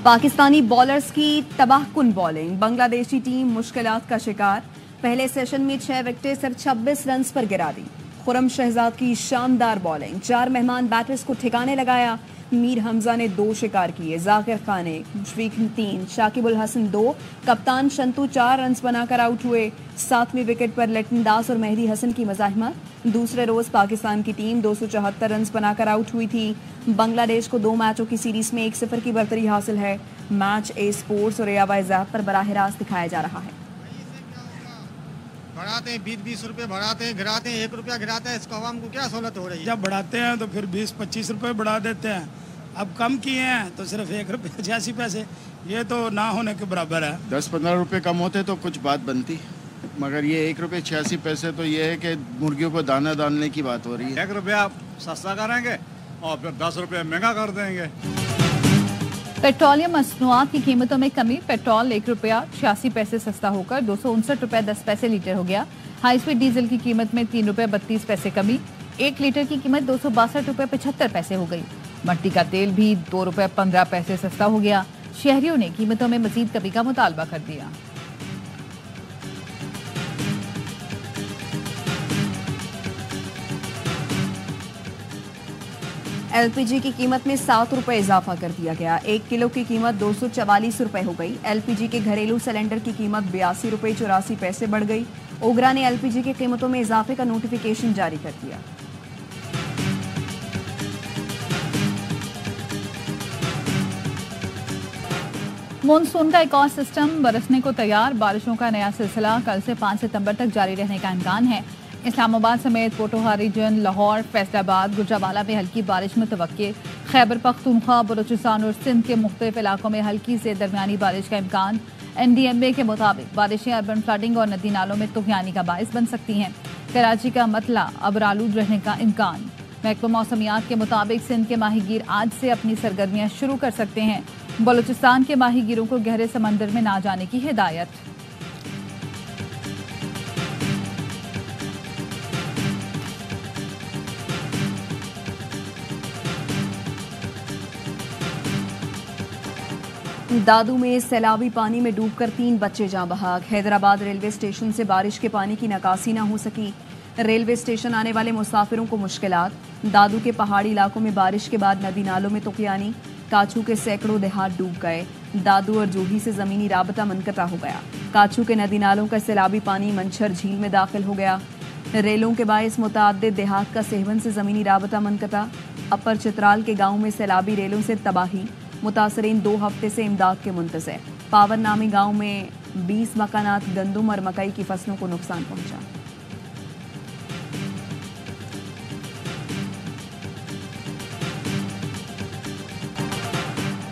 Pakistani bowlers की तबाहकुन bowling, Bangladeshi team मुश्किलात का शिकार। पहले सेशन में 6 विकेटें सिर्फ 26 रन पर गिरा दी। खुरम शहजाद की शानदार बॉलिंग, 4 मेहमान बैटर्स को ठिकाने लगाया। मीर हमजा ने 2 शिकार किए, जाकिर खान 1, मुशफीक 3, शाकिबुल हसन 2, कप्तान शंतु 4 रन बनाकर आउट हुए। 7वीं विकेट पर लिटन दास और मेहदी हसन की मज़ाहमत। दूसरे रोज पाकिस्तान की टीम 274 रन बनाकर आउट हुई थी। बांग्लादेश को 2 मैचों की सीरीज में 1-0 की बढ़तरी हासिल है। मैच ए स्पोर्ट्स और एआवाई ज़ैप पर बराह रास्त दिखाया जा रहा है। बढ़ाते हैं 20-20 रुपए, बढ़ाते हैं, गिराते हैं, 1 रुपया गिराते हैं, इसको आवाम को क्या सहूलत हो रही है? जब बढ़ाते हैं तो फिर 20-25 रुपए बढ़ा देते हैं। अब कम किए हैं तो सिर्फ 1 रुपये 86 पैसे, ये तो ना होने के बराबर है। 10-15 रुपए कम होते तो कुछ बात बनती, मगर ये 1 रुपये 86 पैसे तो ये है कि मुर्गियों को दाना डालने की बात हो रही है। 1 रुपया सस्ता करेंगे और फिर 10 रुपये महंगा कर देंगे। पेट्रोलियम मसनूआत की कीमतों में कमी। पेट्रोल 1 रुपया 86 पैसे सस्ता होकर 259 रुपये 10 पैसे लीटर हो गया। हाई स्पीड डीजल की कीमत में 3 रुपये 32 पैसे कमी। 1 लीटर की कीमत 262 रुपये 75 पैसे हो गई। मट्टी का तेल भी 2 रुपये 15 पैसे सस्ता हो गया। शहरियों ने कीमतों में मजीद कमी का मुतालबा कर दिया। एलपीजी की कीमत में 7 रुपये इजाफा कर दिया गया। 1 किलो की कीमत 244 रुपये हो गई। एलपीजी के घरेलू सिलेंडर की कीमत 82 रुपये 84 पैसे बढ़ गई। ओगरा ने एलपीजी की कीमतों में इजाफे का नोटिफिकेशन जारी कर दिया। मानसून का एक और सिस्टम बरसने को तैयार। बारिशों का नया सिलसिला कल से 5 सितंबर तक जारी रहने का इम्कान है। इस्लामाबाद समेत पोटोहा रीजन, लाहौर, फैसलाबाद, गुजरावाला में हल्की बारिश मुतवक्के। खैबर पख्तूनख्वा, बलूचिस्तान और सिंध के मुख्तलिफ इलाकों में हल्की से दरमियानी बारिश का इम्कान। NDMA के मुताबिक बारिशें अर्बन फ्लडिंग और नदी नालों में तूफानी का बायस बन सकती हैं। कराची का मतला अबरालूद रहने का इम्कान। महकमा मौसमियात के मुताबिक सिंध के माहीगीर आज से अपनी सरगर्मियां शुरू कर सकते हैं। बलूचिस्तान के माहीगीरों को गहरे समंदर में ना जाने की हिदायत। दादू में सैलाबी पानी में डूबकर 3 बच्चे जाँ बहक। हैदराबाद रेलवे स्टेशन से बारिश के पानी की निकासी न हो सकी। रेलवे स्टेशन आने वाले मुसाफिरों को मुश्किलात। दादू के पहाड़ी इलाकों में बारिश के बाद नदी नालों में तुफानी। काछू के सैकड़ों देहात डूब गए। दादू और जूही से जमीनी राबता मुनक़ता हो गया। काछू के नदी नालों का सैलाबी पानी मंछर झील में दाखिल हो गया। रेलों के बायस मुतअद्दिद देहात का सेहवन से जमीनी राबता मुनक़ता। अपर चित्राल के गाँव में सैलाबी रेलों से तबाही। मुतासरीन 2 हफ्ते से इमदाद के मुंतज़िर। पावर नामी गांव में 20 मकानात गंदम और मकई की फसलों को नुकसान पहुंचा।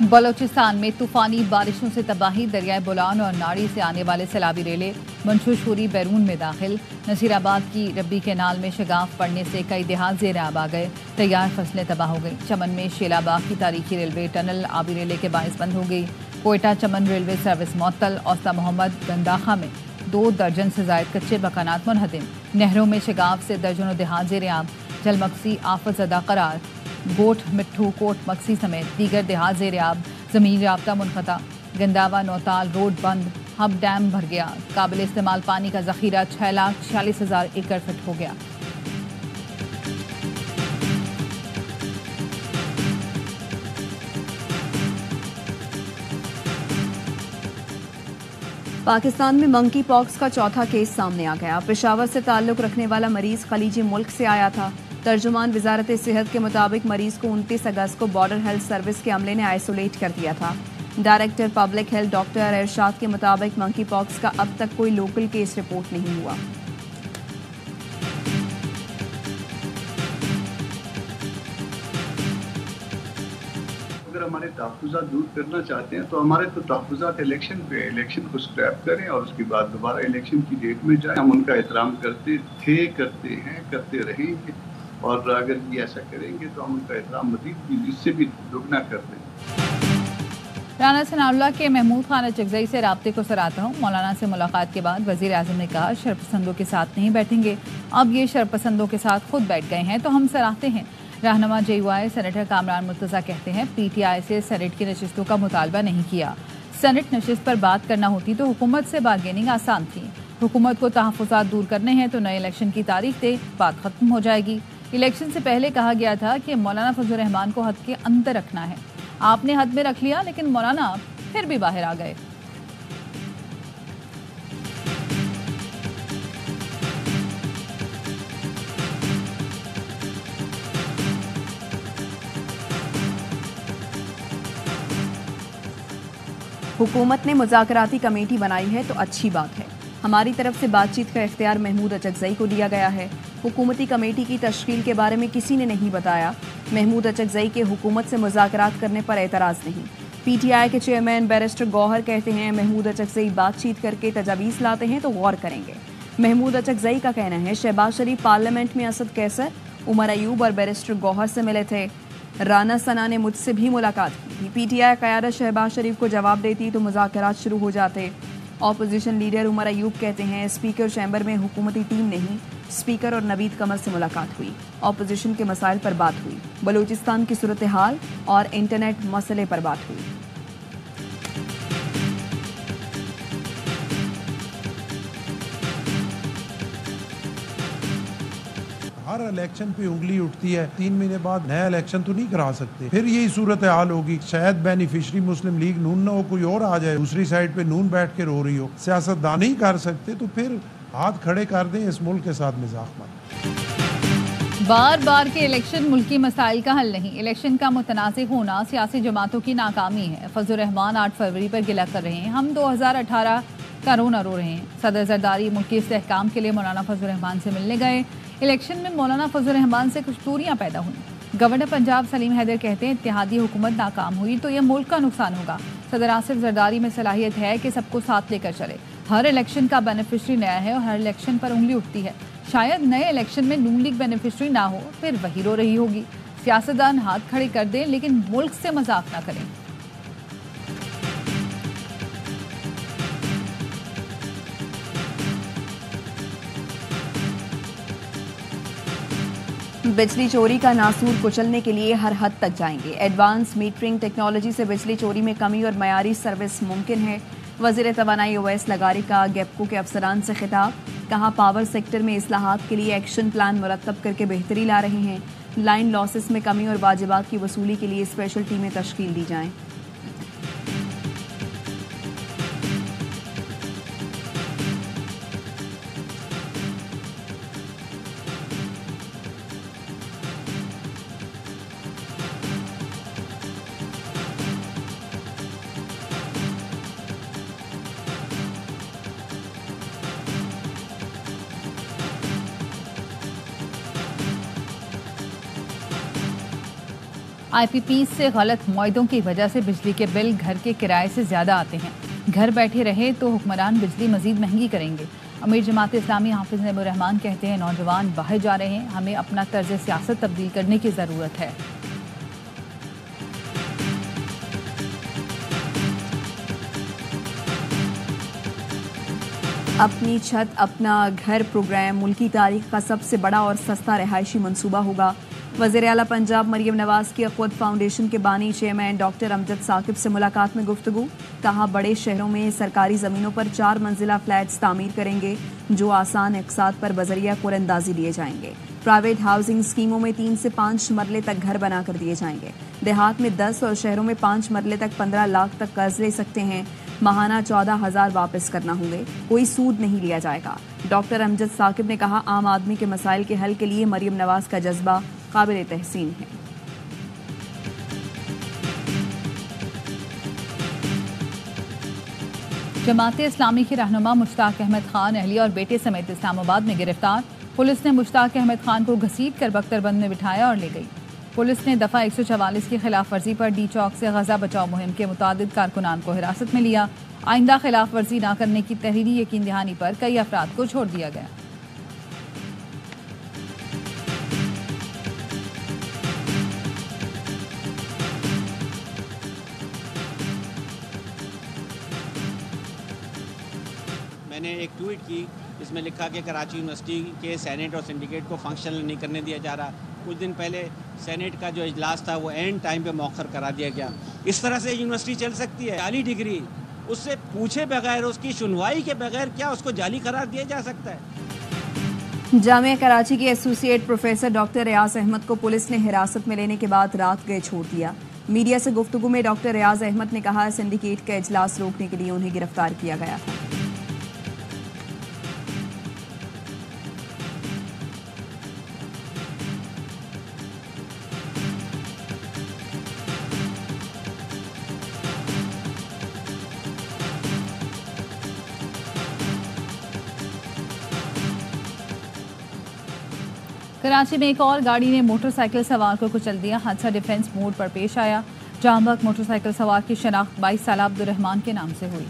बलूचिस्तान में तूफानी बारिशों से तबाही। दरियाए बुलान और नाड़ी से आने वाले सैलाबी रेले मंशूशूरी बैरून में दाखिल। नसीराबाद की रब्बी कैनाल में शगाफ पड़ने से कई देहात ज़ेर आब आ गए। तैयार फसलें तबाह हो गई। चमन में शेलाबाग की तारीखी रेलवे टनल आबी रेले के बायस बंद हो गई। कोयटा चमन रेलवे सर्विस मअतल। औस्ता मोहम्मद गंदाखा में 2 दर्जन से जायद कच्चे मकानात मुनहदिम। नहरों में शगाफ से दर्जनों देहात ज़ेर आब। जलमक्सी आफत ज़दा करार। गोट मिट्ठू कोट मक्सी समेत दीगर देहात ज़ेर आब। ज़मीन राब्ता मुनक़ता। गंदावा नौताल रोड बंद। हब डैम भर गया। काबिल इस्तेमाल पानी का ज़ख़ीरा 6,46,000 एकड़ फिट हो गया। पाकिस्तान में मंकी पॉक्स का चौथा केस सामने आ गया। पेशावर से ताल्लुक रखने वाला मरीज खलीजी मुल्क से आया था। तर्जुमान वजारत सेहत के मुताबिक मरीज को 29 अगस्त को बॉर्डर हेल्थ सर्विस के अमले ने आइसोलेट कर दिया था। डायरेक्टर पब्लिक हेल्थ डॉक्टर इरशाद के मुताबिक मंकी पॉक्स का अब तक कोई लोकल केस रिपोर्ट नहीं हुआ। अगर हमारे तहफ़्फ़ुज़ात दूर करना चाहते हैं तो हमारे तो तहफ़्फ़ुज़ात इलेक्शन को स्क्रैप करें और उसके बाद दोबारा इलेक्शन की डेट में जाएं। हम उनका एहतराम करते थे, करते हैं, करते रहेंगे और अगर ये ऐसा करेंगे तो हम उनका एहतराम मज़ीद इससे भी दुगना कर दें। राना सनाउल्लाह के महमूद खान अचगज़ई से राब्ते को सराहता हूँ। मौलाना से मुलाकात के बाद वज़ीर आज़म ने कहा शरपसंदों के साथ नहीं बैठेंगे। अब ये शरपसंदों के साथ खुद बैठ गए हैं तो हम सराहते हैं। रहनुमा JUI सेनेटर कामरान मुर्तज़ा कहते हैं PTI से सेनेट की नशिस्तों का मुतालबा नहीं किया। सेनेट नशिस्त पर बात करना होती तो हुकूमत से बार्गेनिंग आसान थी। हुकूमत को तहफ़्फ़ुज़ात दूर करने हैं तो नए इलेक्शन की तारीख दे, बात ख़त्म हो जाएगी। इलेक्शन से पहले कहा गया था कि मौलाना फजल रहमान को हद के अंदर रखना है। आपने हद में रख लिया, लेकिन मौलाना फिर भी बाहर आ गए। हुकूमत ने मुज़ाकराती कमेटी बनाई है तो अच्छी बात है। हमारी तरफ से बातचीत का इख्तियार महमूद अचकज़ई को दिया गया है। हुकूमती कमेटी की तश्कील के बारे में किसी ने नहीं बताया। महमूद अचकज़ई के हुकूमत से मुज़ाकरात करने पर एतराज़ नहीं। PTI के चेयरमैन बैरिस्टर गौहर कहते हैं महमूद अचकज़ई बातचीत करके तजावीज़ लाते हैं तो गौर करेंगे। महमूद अचकज़ई का कहना है शहबाज शरीफ पार्लियामेंट में असद कैसर, उमर अयूब और बैरिस्टर गौहर से मिले थे। राना सना ने मुझसे भी मुलाकात की थी। PTI क़यादत शहबाज शरीफ को जवाब देती तो मुज़ाकरात शुरू हो जाते। ऑपोजिशन लीडर उमर अयूब कहते हैं स्पीकर चैम्बर में हुकूमती टीम नहीं, स्पीकर और नवीद कमर से मुलाकात हुई। ऑपोजिशन के मसाइल पर बात हुई। बलूचिस्तान की सूरत हाल और इंटरनेट मसले पर बात हुई। हर इलेक्शन पे उंगली उठती है, 3 महीने बाद नया इलेक्शन तो नहीं करा सकते। फिर यही सूरत हाल होगी। शायद बेनिफिशरी मुस्लिम लीग नून ना हो, कोई और आ जाए, दूसरी साइड पे नून बैठ के रो रही हो। सियासतदान नहीं कर सकते तो फिर हाथ खड़े कर दें, इस मुल्क के साथ मजाक मत। बार बार के इलेक्शन मुल्की मसाइल का हल नहीं। इलेक्शन का मुतनाज़ होना सियासी जमातों की नाकामी है। फजल रहमान 8 फरवरी पर गिला कर रहे हैं, हम 2018 का रोना रो रहे हैं। सदर जरदारी मुल्की इस्तेहकाम के लिए मौलाना फजल रहमान से मिलने गए। इलेक्शन में मौलाना फजल रहमान से कुछ दूरियां पैदा हुई। गवर्नर पंजाब सलीम हैदर कहते हैं इत्तेहादी हुकूमत नाकाम हुई तो यह मुल्क का नुकसान होगा। सदर आसिफ जरदारी में सलाहियत है कि सबको साथ लेकर चले। हर इलेक्शन का बेनिफिशरी नया है और हर इलेक्शन पर उंगली उठती है। शायद नए इलेक्शन में नून लीग बेनिफिशरी ना हो, फिर वही रो रही होगी। सियासतदान हाथ खड़े कर दें लेकिन मुल्क से मजाक ना करें। बिजली चोरी का नासूर कुचलने के लिए हर हद तक जाएंगे। एडवांस मीटरिंग टेक्नोलॉजी से बिजली चोरी में कमी और मयारी सर्विस मुमकिन है। वज़ीर तवानाई ओवैस लगारी का गेपको के अफसरान से खिताब। कहा पावर सेक्टर में इस्लाहात के लिए एक्शन प्लान मुरतब करके बेहतरी ला रहे हैं। लाइन लॉसेस में कमी और वाजिबात की वसूली के लिए स्पेशल टीमें तश्कील दी जाएं। IPP से गलत मुआहदों की वजह से बिजली के बिल घर के किराए से ज़्यादा आते हैं। घर बैठे रहे तो हुक्मरान बिजली मजीद महंगी करेंगे। अमीर जमात इस्लामी हाफिज नबी रहमान कहते हैं नौजवान बाहर जा रहे हैं, हमें अपना तर्ज सियासत तब्दील करने की ज़रूरत है। अपनी छत अपना घर प्रोग्राम मुल्की तारीख का सबसे बड़ा और सस्ता रिहायशी मंसूबा होगा। वज़ीर आला पंजाब मरियम नवाज़ की अक़वत फाउंडेशन के बानी चेयरमैन डॉक्टर अमजद साकिब से मुलाकात में गुफ्तगू। कहा बड़े शहरों में सरकारी ज़मीनों पर 4 मंजिला फ्लैट्स तामीर करेंगे जो आसान अक़सात पर बज़रिया कुरअंदाज़ी दिए जाएंगे। प्राइवेट हाउसिंग स्कीमों में 3 से 5 मरले तक घर बना कर दिए जाएंगे। देहात में 10 और शहरों में 5 मरले तक 15 लाख तक कर्ज ले सकते हैं। माहाना 14,000 वापस करना होंगे, कोई सूद नहीं लिया जाएगा। डॉक्टर अमजद साकिब ने कहा आम आदमी के मसाइल के हल के लिए मरियम नवाज़ का जज्बा काबिल तहसीन है। जमात इस्लामी के रहनुमा मुश्ताक अहमद खान अहलिया और बेटे समेत इस्लामाबाद में गिरफ्तार। पुलिस ने मुश्ताक अहमद खान को घसीट कर बख्तरबंद में बिठाया और ले गई। पुलिस ने दफ़ा 144 की खिलाफ वर्जी पर डी चौक से गजा बचाओ मुहिम के मुतादिद कारकुनान को हिरासत में लिया। आइंदा खिलाफ वर्जी न करने की तहरीरी यकीन दहानी पर कई अफराद को छोड़ दिया गया। मैंने एक ट्वीट की जिसमें लिखा कि कराची यूनिवर्सिटी के सेनेट और सिंडिकेट को फंक्शनल नहीं करने दिया जा रहा। कुछ दिन पहले सेनेट का जो इजलास था वो एंड टाइम पे मौखर करा दिया गया। इस तरह से यूनिवर्सिटी चल सकती है? जाली डिग्री उससे पूछे बगैर, उसकी सुनवाई के बगैर क्या उसको जाली करार दिया जा सकता है? जामिया कराची के एसोसिएट प्रोफेसर डॉक्टर रियाज अहमद को पुलिस ने हिरासत में लेने के बाद रात गए छोड़ दिया। मीडिया से गुफ्तगू में डॉक्टर रियाज अहमद ने कहा सिंडिकेट का इजलास रोकने के लिए उन्हें गिरफ्तार किया गया था। कराची में एक और गाड़ी ने मोटरसाइकिल सवार को कुचल दिया। हादसा डिफेंस मोड़ पर पेश आया, जहां तक मोटरसाइकिल सवार की शनाख्त 22 साल अब्दुर्रहमान के नाम से हुई।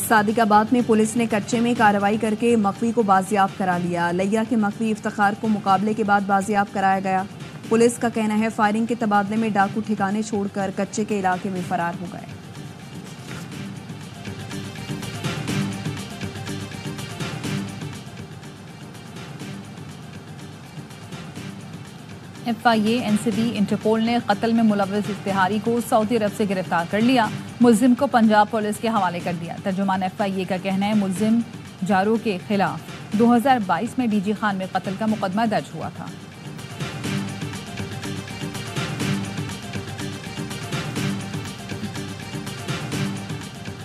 सादिकाबाद में पुलिस ने कच्चे में कार्रवाई करके मकवी को बाजियाब करा लिया। लिया के मकवी इफ्तिखार को मुकाबले के बाद बाजियाब कराया गया। पुलिस का कहना है फायरिंग के तबादले में डाकू ठिकाने छोड़कर कच्चे के इलाके में फरार हो गए। FIA, NCB, इंटरपोल ने कत्ल में मुलव्वस इश्तिहारी को सऊदी अरब से गिरफ्तार कर लिया। मुल्जिम को पंजाब पुलिस के हवाले कर दिया। तर्जुमान FIA का कहना है मुल्जिम जारो के खिलाफ 2022 में DG खान में कत्ल का मुकदमा दर्ज हुआ था।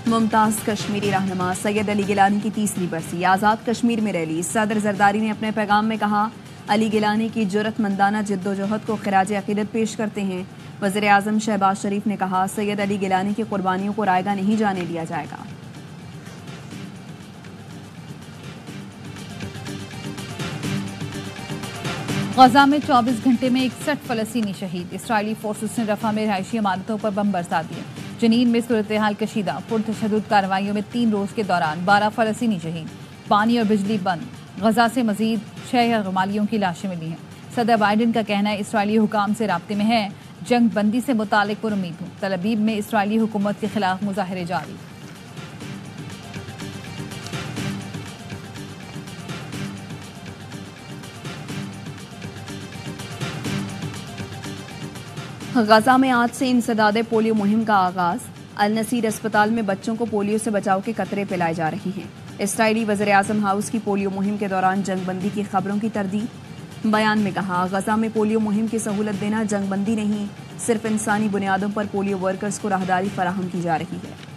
मुमताज कश्मीरी रहनुमा सैयद अली गिलानी की तीसरी बरसी आज़ाद कश्मीर में रैली। सदर जरदारी ने अपने पैगाम में कहा अली गिलानी की जुर्रतमंदाना जिद्दोजहद को खिराज अकीदत पेश करते हैं। वज़ीर आज़म शहबाज शरीफ ने कहा सैयद अली गिलानी की कुर्बानियों को रायगा नहीं जाने दिया जाएगा। गजा में 24 घंटे में 61 फलस्तीनी शहीद। इसराइली फोर्सेस ने रफा में रहायशी इमारतों पर बम बरसा दिए। जनीन में सूरत हाल कशीदा। पुरतशद्दुद कार्रवाइयों में 3 रोज के दौरान 12 फलस्तीनी शहीद। पानी और बिजली बंद। गजा से मजीद 6 गमालियों की लाशें मिली हैं। सदर बाइडेन का कहना है इसराइली हुकाम से राब्ते में है, जंग बंदी से मुतालिक पुरुमीद हूँ। तल अवीव में इसराइली हुकूमत के खिलाफ मुजाहरे जारी। गजा में आज से इंसदादे पोलियो मुहिम का आगाज। अल नसीर अस्पताल में बच्चों को पोलियो से बचाव के कतरे पिलाए जा रहे हैं। इसराइली वज़ीर आज़म हाउस की पोलियो मुहिम के दौरान जंगबंदी की खबरों की तरदीद। बयान में कहा गजा में पोलियो मुहिम की सहूलत देना जंगबंदी नहीं, सिर्फ इंसानी बुनियादों पर पोलियो वर्कर्स को राहदारी फराहम की जा रही है।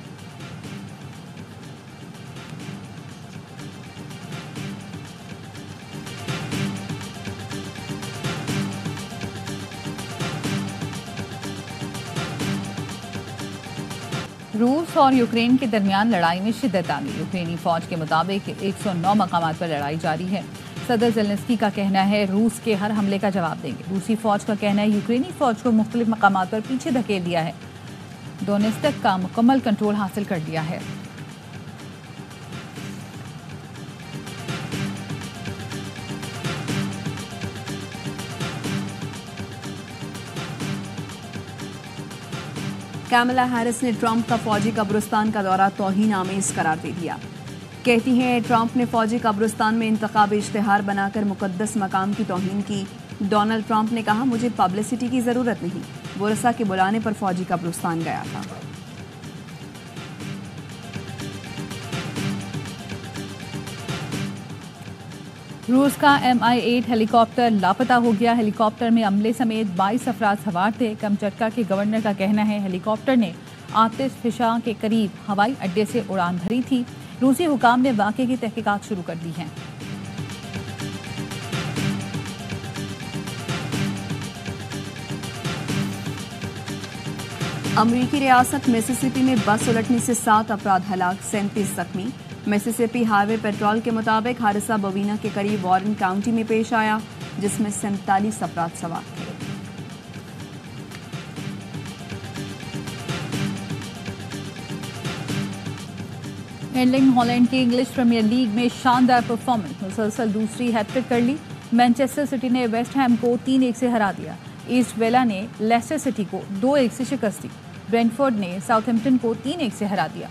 रूस और यूक्रेन के दरमियान लड़ाई में शिद्दत आ गई। यूक्रेनी फौज के मुताबिक 109 मकामात पर लड़ाई जारी है। सदर ज़ेलेंस्की का कहना है रूस के हर हमले का जवाब देंगे। रूसी फौज का कहना है यूक्रेनी फौज को मुख्तलिफ मकामात पर पीछे धकेल दिया है, डोनेत्स्क का मुकम्मल कंट्रोल हासिल कर लिया है। कैमला हैरिस ने ट्रंप का फौजी कब्रिस्तान का दौरा तौहीन आमेज करार दे दिया। कहती हैं ट्रंप ने फौजी कब्रिस्तान में इंतखाबी इश्तिहार बनाकर मुकद्दस मकाम की तौहीन की। डोनाल्ड ट्रंप ने कहा मुझे पब्लिसिटी की ज़रूरत नहीं, बुरसा के बुलाने पर फौजी कब्रिस्तान गया था। रूस का Mi-8 हेलीकॉप्टर लापता हो गया। हेलीकॉप्टर में अमले समेत 22 अफराद सवार थे। कमचटका के गवर्नर का कहना है हेलीकॉप्टर ने आतिशफिशा के करीब हवाई अड्डे से उड़ान भरी थी। रूसी हुकाम ने वाक़े की तहकीकात शुरू कर दी हैं। अमरीकी रियासत मिसिसिपी में बस उलटने से 7 अफराद हलाक, 37 जख्मी। मिसिसिपी हाईवे पेट्रोल के मुताबिक हादसा बवीना के करीब वॉरेन काउंटी में पेश आया, जिसमें 47 अफराद सवार थे। एर्लिंग हॉलैंड की इंग्लिश प्रीमियर लीग में शानदार परफॉर्मेंस, मुसलसल दूसरी हैट्रिक कर ली। मैनचेस्टर सिटी ने वेस्ट हैम को 3-1 से हरा दिया। ईस्ट वेला ने लेस्टर सिटी को 2-1 से शिकस्त दी। ब्रेंटफोर्ड ने साउथहैम्पटन को 3-1 से हरा दिया।